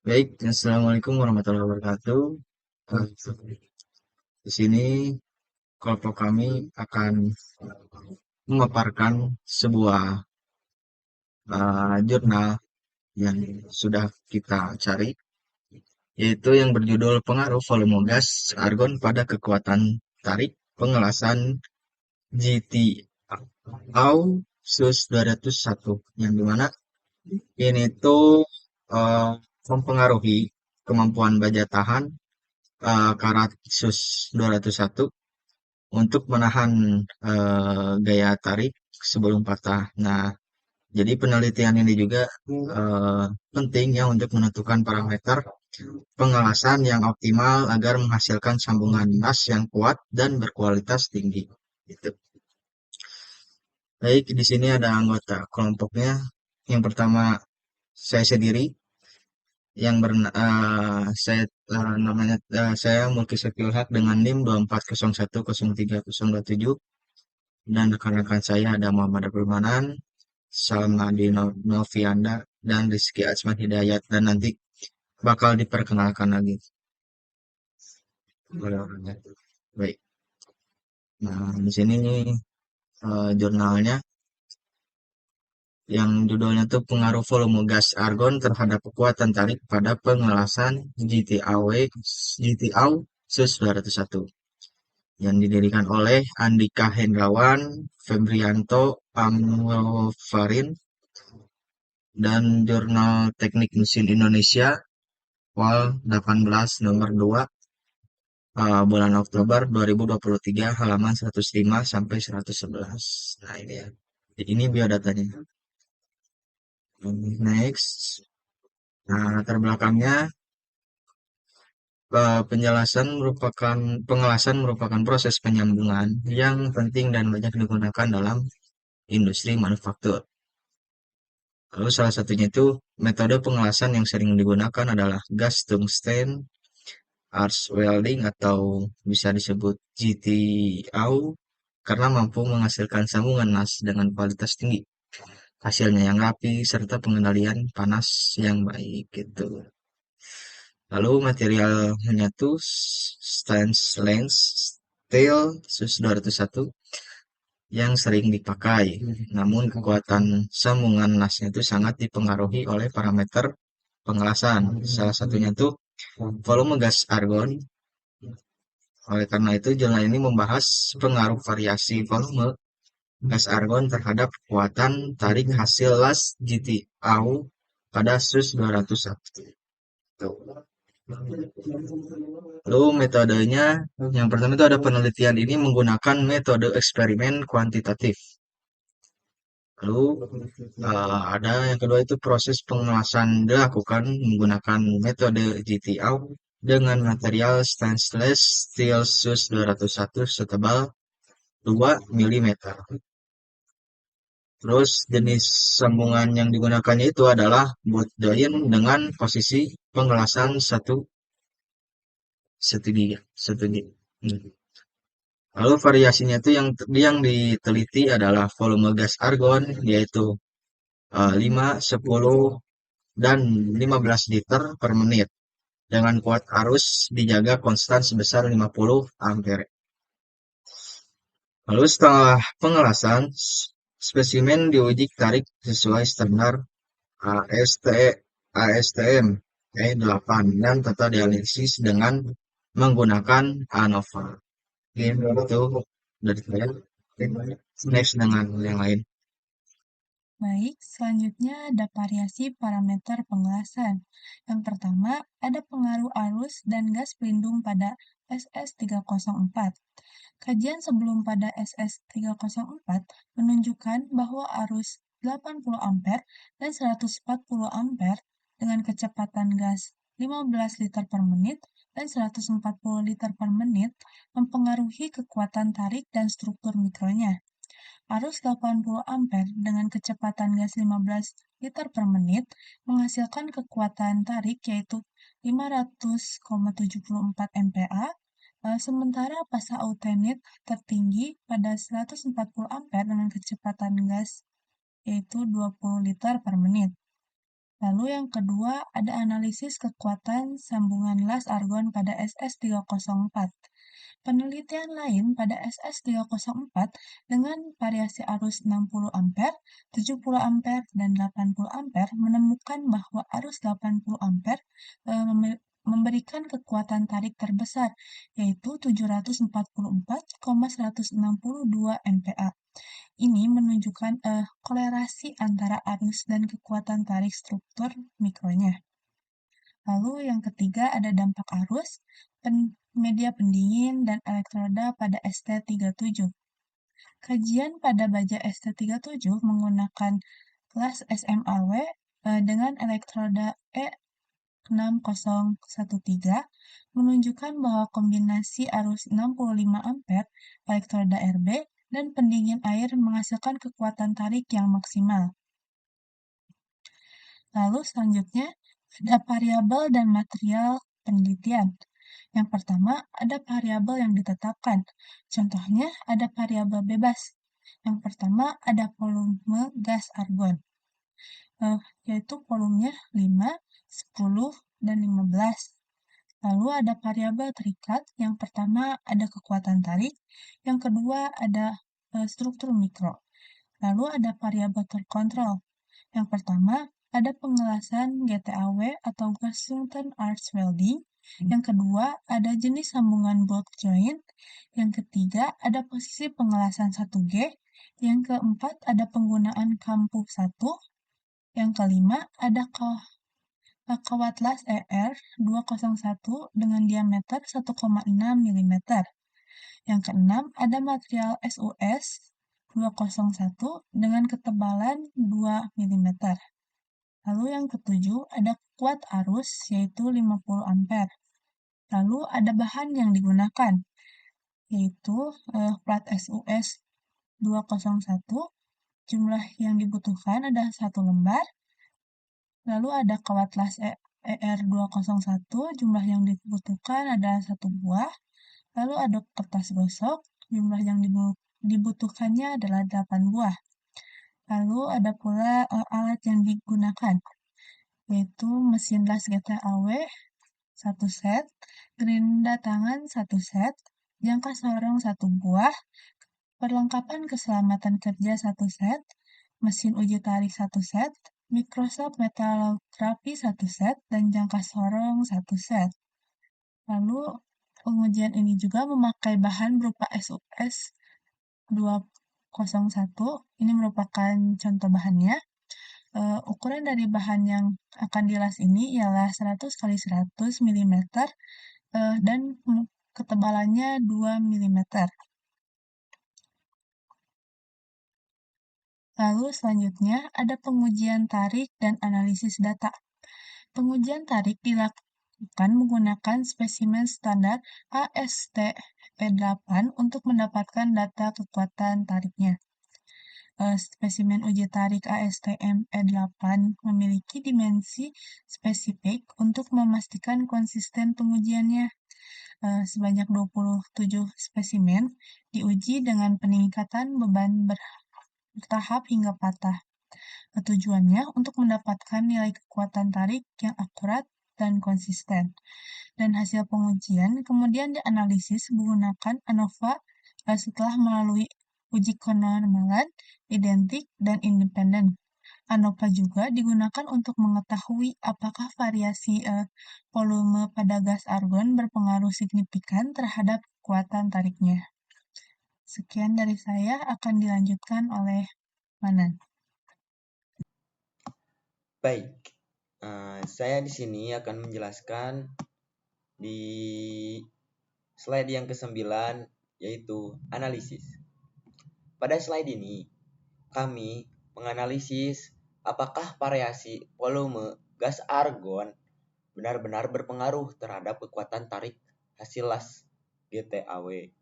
Baik, Assalamualaikum warahmatullahi wabarakatuh. Eh, Di sini kelompok kami akan memaparkan sebuah jurnal yang sudah kita cari, yaitu yang berjudul Pengaruh Volume Gas Argon pada Kekuatan Tarik Pengelasan GTAU SUS 201, yang dimana ini tuh eh, mempengaruhi kemampuan baja tahan karat SUS 201 untuk menahan gaya tarik sebelum patah. Nah, jadi penelitian ini juga eh, penting ya untuk menentukan parameter pengelasan yang optimal agar menghasilkan sambungan nas yang kuat dan berkualitas tinggi. Gitu. Baik, di sini ada anggota kelompoknya. Yang pertama saya sendiri, saya namanya saya Mulki Septiul Haq dengan NIM 24010327, dan rekan-rekan saya ada Muhammad Abdul Manan, Salmadi Novianda, dan Rizky Atsman Hidayat, dan nanti bakal diperkenalkan lagi oleh orangnya. Baik. Nah, di sini jurnalnya yang judulnya tuh Pengaruh Volume Gas Argon Terhadap Kekuatan Tarik pada Pengelasan GTAW SUS 201, yang didirikan oleh Andika Hendrawan, Febrianto Amulfarin, dan Jurnal Teknik Mesin Indonesia Wal 18 nomor 2 bulan Oktober 2023 halaman 105 sampai 111. Nah, ini ya. Ini biodatanya. Next. Nah, latar belakangnya pengelasan merupakan proses penyambungan yang penting dan banyak digunakan dalam industri manufaktur. Lalu salah satunya itu metode pengelasan yang sering digunakan adalah gas tungsten, arc welding, atau bisa disebut GTAU, karena mampu menghasilkan sambungan nas dengan kualitas tinggi, hasilnya yang rapi, serta pengendalian panas yang baik gitu. Lalu materialnya tuh stainless steel SUS 201 yang sering dipakai. Namun kekuatan sambungan nasnya itu sangat dipengaruhi oleh parameter pengelasan. Salah satunya tuh volume gas argon. Oleh karena itu, jurnal ini membahas pengaruh variasi volume gas argon terhadap kekuatan tarik hasil las GTAU pada SUS 201. Tuh. Lalu metodenya, yang pertama itu ada penelitian ini menggunakan metode eksperimen kuantitatif. Lalu ada yang kedua itu proses pengelasan dilakukan menggunakan metode GTAU dengan material stainless steel SUS 201 setebal 2 mm. Terus jenis sambungan yang digunakannya itu adalah buat join dengan posisi pengelasan satu satu gig. Lalu variasinya itu yang diteliti adalah volume gas argon, yaitu 5, 10, dan 15 liter per menit dengan kuat arus dijaga konstan sebesar 50 ampere. Lalu setelah pengelasan, spesimen diuji tarik sesuai standar ASTM E8 dan tata dialisis dengan menggunakan ANOVA. Ini itu dari saya. Next dengan yang lain. Baik, selanjutnya ada variasi parameter pengelasan. Yang pertama, ada pengaruh arus dan gas pelindung pada SS304. Kajian sebelum pada SS304 menunjukkan bahwa arus 80 ampere dan 140 ampere dengan kecepatan gas 15 liter per menit dan 140 liter per menit mempengaruhi kekuatan tarik dan struktur mikronya. Arus 80 ampere dengan kecepatan gas 15 liter per menit menghasilkan kekuatan tarik yaitu 500,74 MPa, sementara pasa autenit tertinggi pada 140 ampere dengan kecepatan gas yaitu 20 liter per menit. Lalu yang kedua, ada analisis kekuatan sambungan las argon pada SS304. Penelitian lain pada SS304 dengan variasi arus 60 ampere, 70 ampere, dan 80 ampere menemukan bahwa arus 80 ampere memberikan kekuatan tarik terbesar, yaitu 744,162 MPa. Ini menunjukkan kolerasi antara arus dan kekuatan tarik struktur mikronya. Lalu yang ketiga ada dampak arus, media pendingin, dan elektroda pada ST37. Kajian pada baja ST37 menggunakan kelas SMAW dengan elektroda E6013 menunjukkan bahwa kombinasi arus 65 ampere, elektroda RB, dan pendingin air menghasilkan kekuatan tarik yang maksimal. Lalu selanjutnya ada variabel dan material penelitian. Yang pertama, ada variabel yang ditetapkan. Contohnya, ada variabel bebas. Yang pertama, ada volume gas argon, yaitu volumenya 5, 10, dan 15. Lalu ada variabel terikat. Yang pertama, ada kekuatan tarik. Yang kedua, ada struktur mikro. Lalu ada variabel terkontrol. Yang pertama, ada pengelasan GTAW atau gas Junction Arch Welding. Yang kedua, ada jenis sambungan bolt joint. Yang ketiga, ada posisi pengelasan 1G. Yang keempat, ada penggunaan kampu 1. Yang kelima, ada kawat las ER201 dengan diameter 1,6 mm. Yang keenam, ada material SUS 201 dengan ketebalan 2 mm. Lalu yang ketujuh, ada kuat arus, yaitu 50 ampere. Lalu ada bahan yang digunakan, yaitu plat SUS 201, jumlah yang dibutuhkan ada 1 lembar. Lalu ada kawat las ER201, jumlah yang dibutuhkan ada 1 buah. Lalu ada kertas gosok, jumlah yang dibutuhkannya adalah 8 buah. Lalu ada pula alat yang digunakan, yaitu mesin las GTAW 1 set, gerinda tangan 1 set, jangka sorong 1 buah, perlengkapan keselamatan kerja 1 set, mesin uji tarik 1 set, Microsoft Metallography 1 set, dan jangka sorong 1 set. Lalu pengujian ini juga memakai bahan berupa SUS 201. Ini merupakan contoh bahannya. Ukuran dari bahan yang akan dilas ini ialah 100 x 100 mm dan ketebalannya 2 mm. Lalu selanjutnya ada pengujian tarik dan analisis data. Pengujian tarik dilakukan menggunakan spesimen standar ASTE8 untuk mendapatkan data kekuatan tariknya. Spesimen uji tarik ASTM-E8 memiliki dimensi spesifik untuk memastikan konsisten pengujiannya. Sebanyak 27 spesimen diuji dengan peningkatan beban bertahap hingga patah. Tujuannya untuk mendapatkan nilai kekuatan tarik yang akurat dan konsisten. Dan hasil pengujian kemudian dianalisis menggunakan ANOVA setelah melalui uji kenormalan, identik, dan independen. ANOVA juga digunakan untuk mengetahui apakah variasi volume pada gas argon berpengaruh signifikan terhadap kekuatan tariknya. Sekian dari saya, akan dilanjutkan oleh Manan. Baik, saya di sini akan menjelaskan di slide yang ke-9, yaitu analisis. Pada slide ini, kami menganalisis apakah variasi volume gas argon benar-benar berpengaruh terhadap kekuatan tarik hasil las GTAW.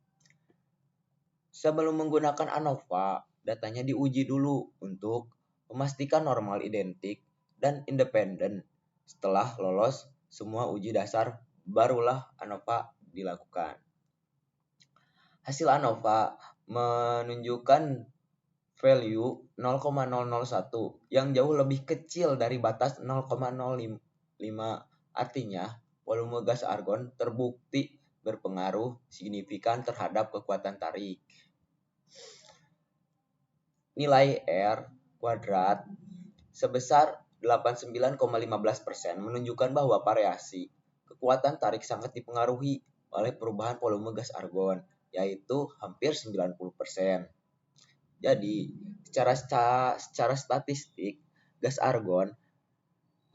Sebelum menggunakan ANOVA, datanya diuji dulu untuk memastikan normal identik dan independen. Setelah lolos semua uji dasar, barulah ANOVA dilakukan. Hasil ANOVA menunjukkan value 0,001 yang jauh lebih kecil dari batas 0,05. Artinya, volume gas argon terbukti berpengaruh signifikan terhadap kekuatan tarik. Nilai R kuadrat sebesar 89,15% menunjukkan bahwa variasi kekuatan tarik sangat dipengaruhi oleh perubahan volume gas argon, yaitu hampir 90%. Jadi, secara statistik, gas argon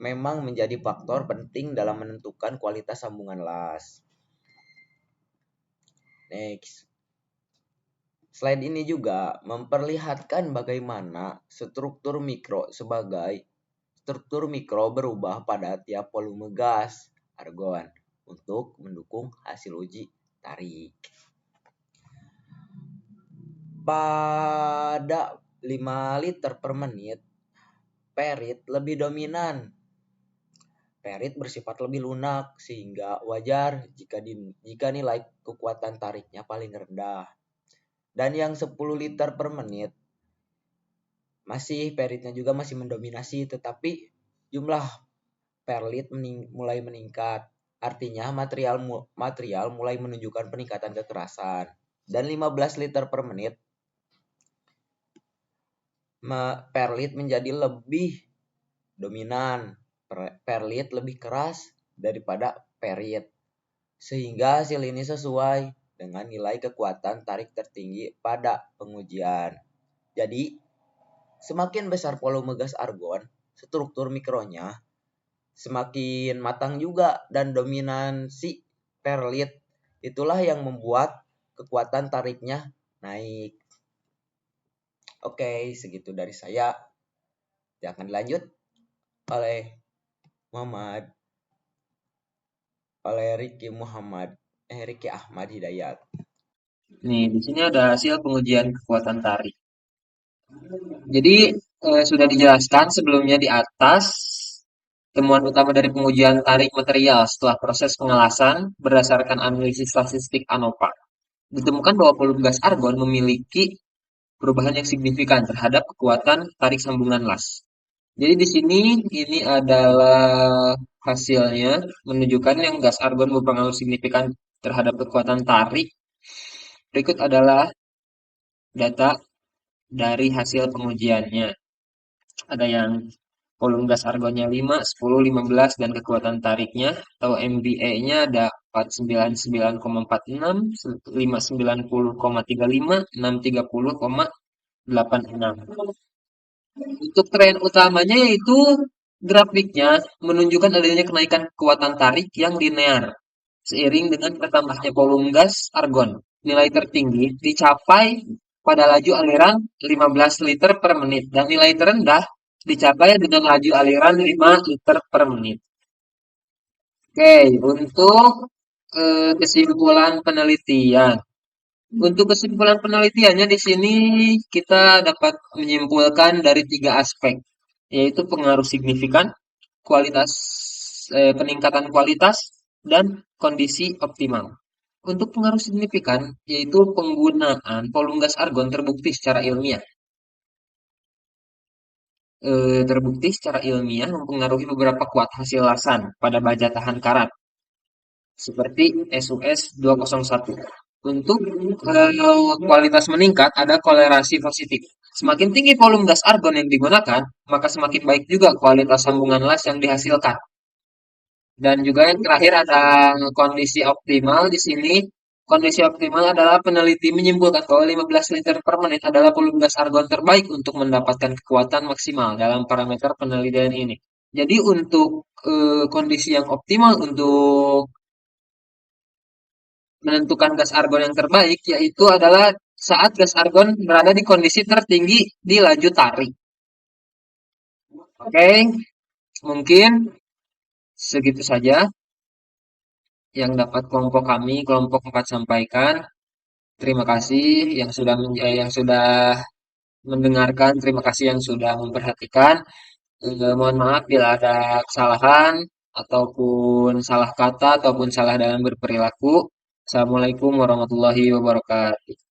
memang menjadi faktor penting dalam menentukan kualitas sambungan las. Next. Slide ini juga memperlihatkan bagaimana struktur mikro berubah pada tiap volume gas argon untuk mendukung hasil uji tarik. Pada 5 liter per menit, perit lebih dominan. Perit bersifat lebih lunak sehingga wajar jika nilai kekuatan tariknya paling rendah. Dan yang 10 liter per menit peritnya juga masih mendominasi, tetapi jumlah perlit mulai meningkat. Artinya material mulai menunjukkan peningkatan kekerasan. Dan 15 liter per menit perlit menjadi lebih dominan. Perlit lebih keras daripada perit. Sehingga hasil ini sesuai dengan nilai kekuatan tarik tertinggi pada pengujian. Jadi, semakin besar volume gas argon, struktur mikronya semakin matang juga dan dominansi perlit. Itulah yang membuat kekuatan tariknya naik. Oke, segitu dari saya. Akan dilanjut oleh Ricky Ahmad Hidayat. Nih, di sini ada hasil pengujian kekuatan tarik. Jadi, sudah dijelaskan sebelumnya di atas, temuan utama dari pengujian tarik material setelah proses pengelasan berdasarkan analisis statistik ANOVA. Ditemukan bahwa volume gas argon memiliki perubahan yang signifikan terhadap kekuatan tarik sambungan las. Jadi di sini ini adalah hasilnya menunjukkan yang gas argon berpengaruh signifikan terhadap kekuatan tarik. Berikut adalah data dari hasil pengujiannya. Ada yang volume gas argonnya 5, 10, 15 dan kekuatan tariknya atau MBA-nya ada 499,46, 590,35, 630,86. Untuk tren utamanya yaitu grafiknya menunjukkan adanya kenaikan kekuatan tarik yang linear seiring dengan bertambahnya volume gas argon. Nilai tertinggi dicapai pada laju aliran 15 liter per menit dan nilai terendah dicapai dengan laju aliran 5 liter per menit. Oke, untuk kesimpulan penelitian. Untuk kesimpulan penelitiannya di sini kita dapat menyimpulkan dari 3 aspek, yaitu pengaruh signifikan, peningkatan kualitas, dan kondisi optimal. Untuk pengaruh signifikan, yaitu penggunaan volume gas argon terbukti secara ilmiah. Mempengaruhi beberapa kuat hasil lasan pada baja tahan karat seperti SUS 201. Untuk kualitas meningkat ada kolerasi positif. Semakin tinggi volume gas argon yang digunakan, maka semakin baik juga kualitas sambungan las yang dihasilkan. Dan juga yang terakhir ada kondisi optimal di sini. Kondisi optimal adalah peneliti menyimpulkan bahwa 15 liter per menit adalah volume gas argon terbaik untuk mendapatkan kekuatan maksimal dalam parameter penelitian ini. Jadi untuk kondisi yang optimal untuk menentukan gas argon yang terbaik yaitu adalah saat gas argon berada di kondisi tertinggi di laju tarik. Oke, mungkin segitu saja yang dapat kelompok 4 sampaikan. Terima kasih yang sudah mendengarkan, terima kasih yang sudah memperhatikan. Mohon maaf bila ada kesalahan ataupun salah kata ataupun salah dalam berperilaku. Assalamualaikum warahmatullahi wabarakatuh.